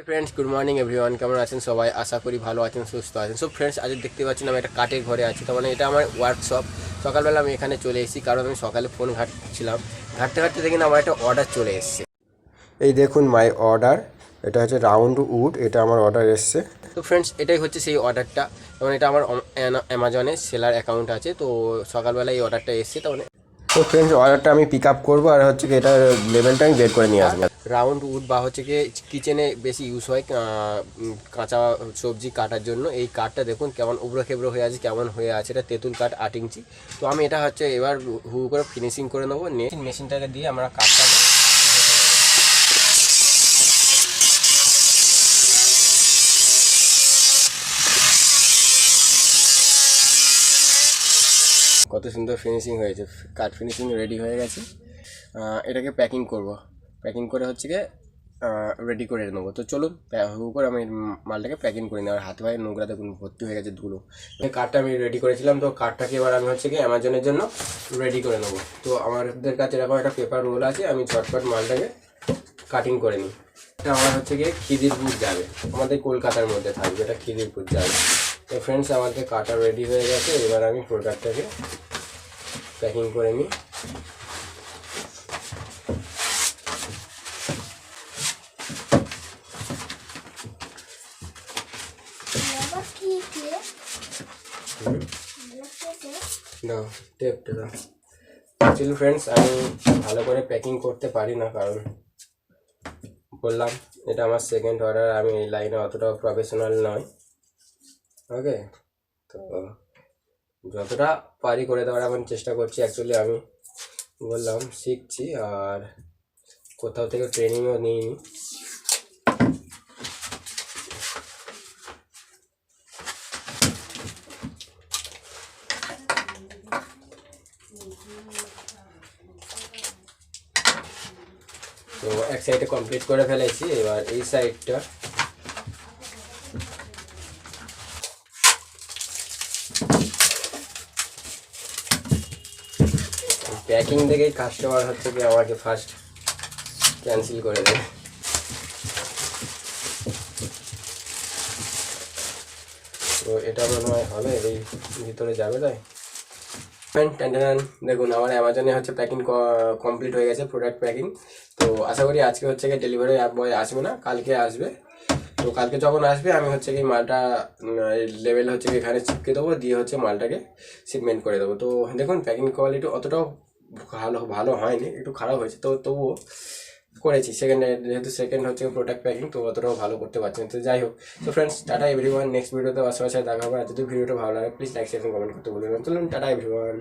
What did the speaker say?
Friends good morning everyone, কেমন আছেন সবাই? আশা করি ভালো আছেন, সুস্থ আছেন। সো ফ্রেন্ডস, আজ দেখতে পাচ্ছেন আমি একটা কাঠের ঘরে আছি, তার মানে এটা আমার ওয়ার্কশপ। সকালবেলা আমি এখানে চলে এসেছি কারণ আমি সকালে ফোন ঘাঁটছিলাম, ঘাঁটতে ঘাঁটতে দেখি না আমার একটা অর্ডার চলে এসছে। এই দেখুন মাই অর্ডার, এটা হচ্ছে রাউন্ড উড, এটা আমার অর্ডার এসছে। তো ফ্রেন্ডস, এটাই হচ্ছে সেই অর্ডারটা। যেমন এটা আমার অ্যামাজনে সেলার অ্যাকাউন্ট আছে, তো সকালবেলা এই অর্ডারটা এসছে। তার মানে তো ফ্রেন্ডস, অর্ডারটা আমি পিক আপ করবো আর হচ্ছে কি এটার লেভেলটা আমি বের করে নিয়ে আসবো। রাউন্ড উড বা হচ্ছে কি কিচেনে বেশি ইউজ হয় কাঁচা সবজি কাটার জন্য। এই কাঠটা দেখুন কেমন উবড়ো খেবড়ো হয়ে আছে, কেমন হয়ে আছে। এটা তেঁতুল কাঠ 8 ইঞ্চি। তো আমি এটা হচ্ছে এবার হু করে ফিনিশিং করে নেবো। নিয়ে মেশিনটাকে দিয়ে আমরা কাঠটাকে কত সুন্দর ফিনিশিং হয়েছে, কাঠ ফিনিশিং রেডি হয়ে গেছে। এটাকে প্যাকিং করব, প্যাকিং করে হচ্ছে গিয়ে রেডি করে নেবো। তো চলুন হু করে আমি মালটাকে প্যাকিং করে নিই। আর হাতে ভাই নোংরা দেখুন ভর্তি হয়ে গেছে ধুলো। কাঠটা আমি রেডি করেছিলাম, তো কাঠটাকে এবার আমি হচ্ছে গিয়ে অ্যামাজনের জন্য রেডি করে নেবো। তো আমাদের কাছে এরকম একটা পেপার রোল আছে, আমি ঝটপট মালটাকে কাটিং করে নিই। এটা আমার হচ্ছে গিয়ে খিদিরপুর যাবে, আমাদের কলকাতার মধ্যে থাকবে, এটা খিদিরপুর যাবে। তো ফ্রেন্ডস, আমাদের কাটা রেডি হয়ে গেছে। এবার আমি প্রোডাক্টটাকে প্যাকিং করে নিই। দাও টেপটা দাও। অ্যাকচুয়ালি ফ্রেন্ডস, আমি ভালো করে প্যাকিং করতে পারি না, কারণ বললাম এটা আমার সেকেন্ড অর্ডার, আমি এই লাইনে অতটাও প্রফেশনাল নয়। ওকে, তো যতটা পারি করে দেওয়ার এখন চেষ্টা করছি। অ্যাকচুয়ালি আমি বললাম শিখছি, আর কোথাও থেকে ট্রেনিংও নিইনি। তো এক সাইডে কমপ্লিট করে ফেলেছি, এবার এই সাইডটা প্যাকিং দেখেই কাস্টমার হচ্ছে কি আমাকে ফার্স্ট ক্যান্সেল করে দেয়। তো এটা মনে হয় হবে, এই ভিতরে যাবে। তাই দেখুন আমার অ্যামাজনে হচ্ছে প্যাকিং কমপ্লিট হয়ে গেছে, প্রোডাক্ট প্যাকিং। তো আশা করি আজকে হচ্ছে গিয়ে ডেলিভারি বয় আসবে না, কালকে আসবে। তো কালকে যখন আসবে আমি হচ্ছে কি মালটা লেভেল হচ্ছে কি এখানে চিপকে দেবো, দিয়ে হচ্ছে মালটাকে শিপমেন্ট করে দেবো। তো দেখুন প্যাকিং কোয়ালিটি অতটাও ভালো হয়নি, একটু খারাপ হয়েছে। তো তবুও করেছি, যেহেতু সেকেন্ড হচ্ছে প্রোডাক্ট প্যাকিং, তো অতটাও ভালো করতে পারছি না। তো যাই হোক, তো ফ্রেন্ডস টাটা এভরিওয়ান, নেক্সট ভিডিওতে আশেপাশে দেখা হবে। আর যদি ভিডিওটা ভালো লাগে প্লিজ লাইক শেয়ার কমেন্ট করতে ভুলবেন না। চলুন টাটা এভরিওয়ান।